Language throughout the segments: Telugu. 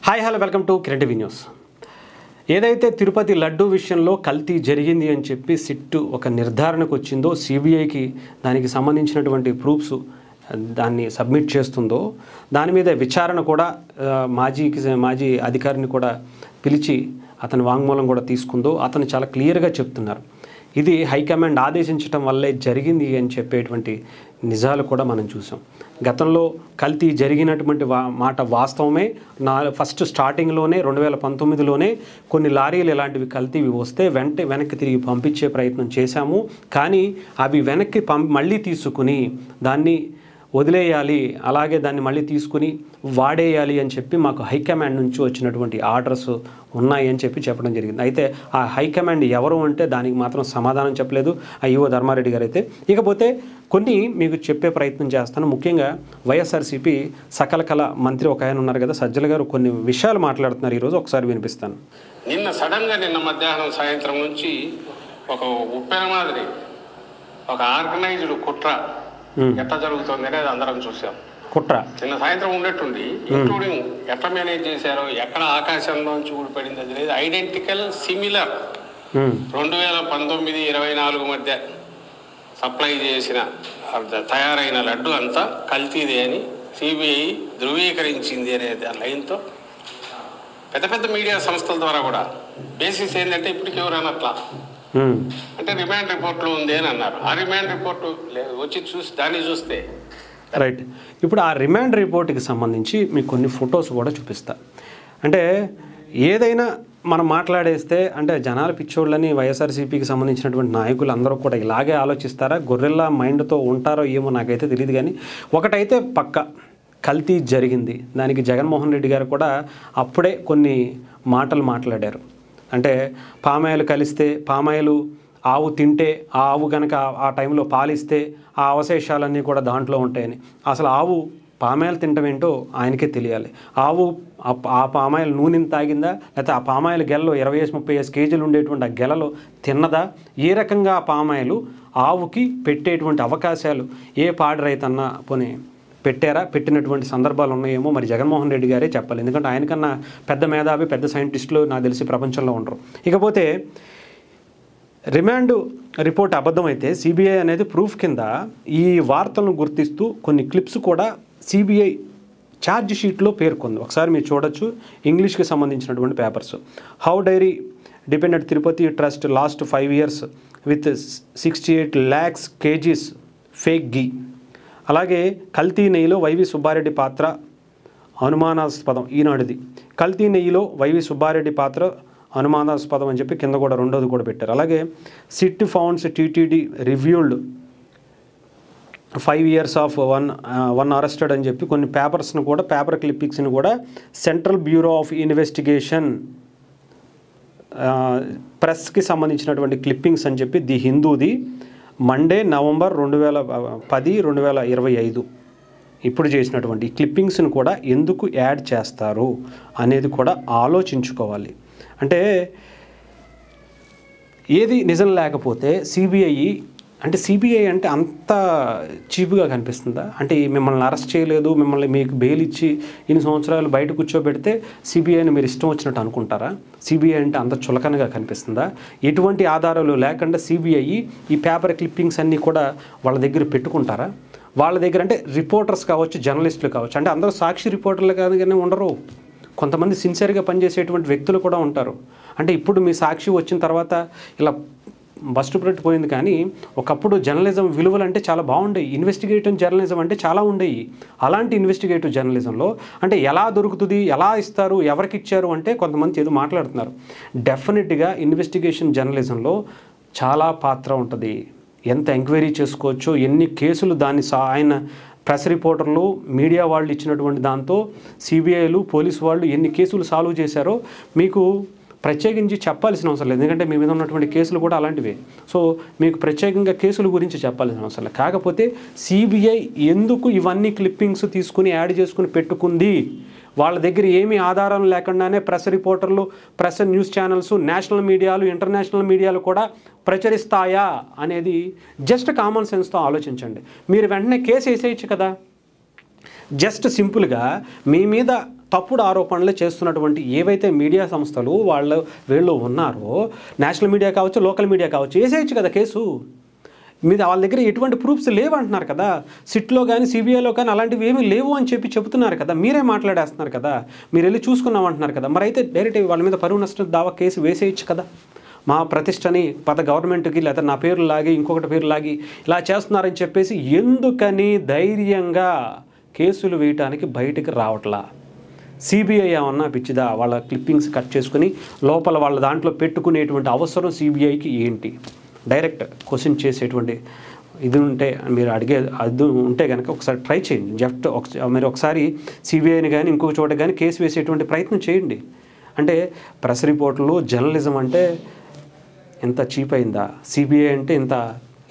Hi hello welcome to Kiran TV news. ఏదైతే తిరుపతి లడ్డు విషయంలో కల్తీ జరిగింది అని చెప్పి సిట్టు ఒక నిర్ధారణకు వచ్చిందో, సిబిఐకి దానికి సంబంధించినటువంటి ప్రూఫ్స్ దాన్ని సబ్మిట్ చేస్తుందో, దాని మీద విచారణ కూడా మాజీ అధికారిని కూడా పిలిచి అతని వాంగ్మూలం కూడా తీసుకుందో, అతను చాలా క్లియర్గా చెప్తున్నారు. ఇది హైకమాండ్ ఆదేశించడం వల్లే జరిగింది అని చెప్పేటువంటి నిజాలు కూడా మనం చూసాం. గతంలో కల్తీ జరిగినటువంటి మాట వాస్తవమే. ఫస్ట్ స్టార్టింగ్లోనే 2019లోనే కొన్ని లారీలు ఇలాంటివి కల్తీవి వస్తే వెనక్కి తిరిగి పంపించే ప్రయత్నం చేశాము. కానీ అవి వెనక్కి మళ్ళీ తీసుకుని దాన్ని వదిలేయాలి, అలాగే దాన్ని మళ్ళీ తీసుకుని వాడేయాలి అని చెప్పి మాకు హైకమాండ్ నుంచి వచ్చినటువంటి ఆర్డర్స్ ఉన్నాయి అని చెప్పడం జరిగింది. అయితే ఆ హైకమాండ్ ఎవరు అంటే దానికి మాత్రం సమాధానం చెప్పలేదు ఈవో ధర్మారెడ్డి గారు. అయితే ఇకపోతే కొన్ని మీకు చెప్పే ప్రయత్నం చేస్తాను. ముఖ్యంగా వైఎస్ఆర్సీపీ సకల కళ మంత్రి ఒక ఆయన ఉన్నారు కదా, సజ్జల గారు, కొన్ని విషయాలు మాట్లాడుతున్నారు. ఈరోజు ఒకసారి వినిపిస్తాను. నిన్న మధ్యాహ్నం సాయంత్రం నుంచి ఒక ఉప్పెన మాదిరి ఒక ఆర్గనైజ్డ్ కుట్ర ఎట్లా జరుగుతుంది అనేది అందరం చూసాం. కుట్ర నిన్న సాయంత్రం ఉండేట్టుండి, ఇంక్లూడింగ్ ఎట్లా మేనేజ్ చేశారో, ఎక్కడ ఆకాశంలోంచి ఊడిపడింది అది లేదు, ఐడెంటికల్ సిమిలర్ 2019-24 మధ్య సప్లై చేసిన తయారైన లడ్డు అంతా కల్తీదే అని సిబిఐ ధృవీకరించింది అనే లైన్తో పెద్ద పెద్ద మీడియా సంస్థల ద్వారా కూడా బేసిస్ ఏంటంటే ఇప్పటికి ఎవరైనా అట్లా అంటే రిమాండ్ రిపోర్ట్లో ఉంది అని అన్నారు. ఆ రిమాండ్ రిపోర్ట్ వచ్చి దాన్ని చూస్తే రైట్. ఇప్పుడు ఆ రిమాండ్ రిపోర్ట్కి సంబంధించి మీకు కొన్ని ఫొటోస్ కూడా చూపిస్తా. అంటే ఏదైనా మనం మాట్లాడేస్తే అంటే జనాల పిచ్చోళ్ళని వైఎస్ఆర్సీపీకి సంబంధించినటువంటి నాయకులు అందరూ కూడా ఇలాగే ఆలోచిస్తారా, గొర్రెల్లా మైండ్తో ఉంటారో ఏమో నాకైతే తెలియదు. కానీ ఒకటైతే పక్క, కల్తీ జరిగింది. దానికి జగన్మోహన్ రెడ్డి గారు కూడా అప్పుడే కొన్ని మాటలు మాట్లాడారు. అంటే పామాయిల్ కలిస్తే, పామాయిల్ ఆవు తింటే, ఆ ఆవు కనుక ఆ టైంలో పాలిస్తే ఆ అవశేషాలన్నీ కూడా దాంట్లో ఉంటాయని. అసలు ఆవు పామాయిల్ తినటం ఏంటో ఆయనకే తెలియాలి. ఆవు ఆ పామాయిల్ నూనెని తాగిందా, లేకపోతే ఆ పామాయిల్ గెలలో 20-30 కేజీలు ఉండేటువంటి ఆ గెలలో తిన్నదా, ఏ రకంగా ఆ పామాయిల్ ఆవుకి పెట్టేటువంటి అవకాశాలు ఏ పాడి రైతన్నా పోనీ పెట్టినటువంటి సందర్భాలు ఉన్నాయేమో మరి జగన్మోహన్ రెడ్డి గారే చెప్పాలి. ఎందుకంటే ఆయనకన్నా పెద్ద మేధావి, పెద్ద సైంటిస్టులు నాకు తెలిసి ప్రపంచంలో ఉండరు. ఇకపోతే రిమాండ్ రిపోర్ట్ అబద్ధమైతే సిబిఐ అనేది ప్రూఫ్ కింద ఈ వార్తలను గుర్తిస్తూ కొన్ని క్లిప్స్ కూడా సిబిఐ ఛార్జ్ షీట్లో పేర్కొంది. ఒకసారి మీరు చూడొచ్చు. ఇంగ్లీష్కి సంబంధించినటువంటి papers. How dairy dependent Tirupati trust last 5 years with 68 lakhs kgs fake ghee. అలాగే కల్తీ నెయ్యిలో వైవి సుబ్బారెడ్డి పాత్ర అనుమానాస్పదం, ఈనాడుది. కల్తీ నెయ్యిలో వైవి సుబ్బారెడ్డి పాత్ర అనుమానాస్పదం అని చెప్పి కింద కూడా రెండోది కూడా పెట్టారు. అలాగే SIT founds TTD revealed 5 years of one arrested అని చెప్పి కొన్ని పేపర్స్ను కూడా, పేపర్ క్లిప్పింగ్స్ని కూడా సెంట్రల్ బ్యూరో ఆఫ్ ఇన్వెస్టిగేషన్ ప్రెస్కి సంబంధించినటువంటి క్లిప్పింగ్స్ అని చెప్పి ది హిందూది మండే నవంబర్ 2010-2025 ఇప్పుడు చేసినటువంటి క్లిప్పింగ్స్ని కూడా ఎందుకు యాడ్ చేస్తారు అనేది కూడా ఆలోచించుకోవాలి. అంటే ఏది నిజం లేకపోతే సిబిఐ అంటే అంత చీప్గా కనిపిస్తుందా? అంటే మిమ్మల్ని అరెస్ట్ చేయలేదు, మీకు బెయిల్ ఇచ్చి ఇన్ని సంవత్సరాలు బయట కూర్చోబెడితే సిబిఐని మీరు ఇష్టం వచ్చినట్టు అనుకుంటారా? సిబిఐ అంటే అంత చులకనగా కనిపిస్తుందా? ఎటువంటి ఆధారాలు లేకుండా సిబిఐ ఈ పేపర్ క్లిప్పింగ్స్ అన్నీ కూడా వాళ్ళ దగ్గర పెట్టుకుంటారా? వాళ్ళ దగ్గర అంటే రిపోర్టర్స్ కావచ్చు, జర్నలిస్టులు కావచ్చు, అంటే అందరూ సాక్షి రిపోర్టర్లు కానీ ఉండరు. కొంతమంది సిన్సియర్గా పనిచేసేటువంటి వ్యక్తులు కూడా ఉంటారు. అంటే ఇప్పుడు మీ సాక్షి వచ్చిన తర్వాత ఇలా బస్టు పెట్టిపోయింది. కానీ ఒకప్పుడు జర్నలిజం విలువలు అంటే చాలా బాగుండేవి. ఇన్వెస్టిగేటివ్ జర్నలిజం అంటే చాలా ఉండేవి. అలాంటి ఇన్వెస్టిగేటివ్ జర్నలిజంలో అంటే ఎలా దొరుకుతుంది, ఎలా ఇస్తారు, ఎవరికి ఇచ్చారు అంటే కొంతమంది ఏదో మాట్లాడుతున్నారు. డెఫినెట్గా ఇన్వెస్టిగేషన్ జర్నలిజంలో చాలా పాత్ర ఉంటుంది. ఎంత ఎంక్వైరీ చేసుకోవచ్చో, ఎన్ని కేసులు ఆయన ప్రెస్ రిపోర్టర్లు, మీడియా వాళ్ళు ఇచ్చినటువంటి దాంతో సిబిఐలు, పోలీసు వాళ్ళు ఎన్ని కేసులు సాల్వ్ చేశారో మీకు ప్రత్యేకించి చెప్పాల్సిన అవసరం లేదు. ఎందుకంటే మీ మీద ఉన్నటువంటి కేసులు కూడా అలాంటివే. సో మీకు ప్రత్యేకంగా కేసుల గురించి చెప్పాల్సిన అవసరం లేదు. కాకపోతే సిబిఐ ఎందుకు ఇవన్నీ క్లిప్పింగ్స్ తీసుకుని యాడ్ చేసుకుని పెట్టుకుంది? వాళ్ళ దగ్గర ఏమీ ఆధారం లేకుండానే ప్రెస్ రిపోర్టర్లు, ప్రెస్ న్యూస్ ఛానల్స్, నేషనల్ మీడియాలు, ఇంటర్నేషనల్ మీడియాలు కూడా ప్రచురిస్తాయా అనేది జస్ట్ కామన్ సెన్స్తో ఆలోచించండి. మీరు వెంటనే కేసు వేసేయచ్చు కదా. జస్ట్ సింపుల్గా మీ మీద తప్పుడు ఆరోపణలు చేస్తున్నటువంటి ఏవైతే మీడియా సంస్థలు వీళ్ళు ఉన్నారో, నేషనల్ మీడియా కావచ్చు, లోకల్ మీడియా కావచ్చు, వేసేయచ్చు కదా కేసు. మీద వాళ్ళ దగ్గర ఎటువంటి ప్రూఫ్స్ లేవు అంటున్నారు కదా. సిట్లో కానీ సిబిఐలో కానీ అలాంటివి ఏమీ లేవు అని చెప్తున్నారు కదా. మీరే మాట్లాడేస్తున్నారు కదా, మీరు వెళ్ళి చూసుకున్నాం అంటున్నారు కదా. మరి అయితే డైరెక్ట్ వాళ్ళ మీద పరువు నష్టం దావా కేసు వేసేయచ్చు కదా. మా ప్రతిష్టని గవర్నమెంట్కి లేదా నా పేరు లాగి ఇంకొకటి పేరు లాగి ఇలా చేస్తున్నారని చెప్పేసి ఎందుకని ధైర్యంగా కేసులు వేయటానికి బయటికి రావట్లా? సిబిఐ ఏమన్నా పిచ్చిదా? వాళ్ళ క్లిప్పింగ్స్ కట్ చేసుకుని లోపల వాళ్ళ దాంట్లో పెట్టుకునేటువంటి అవసరం సిబిఐకి ఏంటి? డైరెక్ట్ క్వశ్చన్ చేసేటువంటి ఇది ఉంటే మీరు అది ఉంటే కనుక ఒకసారి ట్రై చేయండి. మీరు ఒకసారి సిబిఐని కానీ ఇంకొక చోట కానీ కేసు వేసేటువంటి ప్రయత్నం చేయండి. అంటే ప్రెస్ రిపోర్ట్లు, జర్నలిజం అంటే ఎంత చీప్ అయిందా? సిబిఐ అంటే ఇంత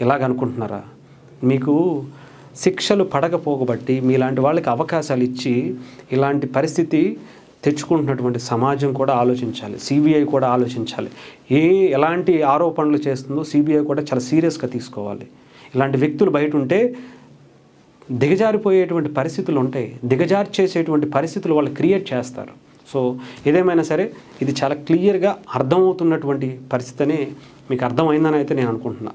ఇలాగనుకుంటున్నారా? మీకు శిక్షలు పడకపోబట్టి మీలాంటి వాళ్ళకి అవకాశాలు ఇచ్చి ఇలాంటి పరిస్థితి తెచ్చుకుంటున్నటువంటి సమాజం కూడా ఆలోచించాలి, సిబిఐ కూడా ఆలోచించాలి. ఎలాంటి ఆరోపణలు చేస్తుందో సిబిఐ కూడా చాలా సీరియస్గా తీసుకోవాలి. ఇలాంటి వ్యక్తులు బయట ఉంటే దిగజారిపోయేటువంటి పరిస్థితులు ఉంటాయి, దిగజారి చేసేటువంటి పరిస్థితులు వాళ్ళు క్రియేట్ చేస్తారు. సో ఏదేమైనా సరే ఇది చాలా క్లియర్గా అర్థమవుతున్నటువంటి పరిస్థితి అని మీకు అర్థమైందని అయితే నేను అనుకుంటున్నాను.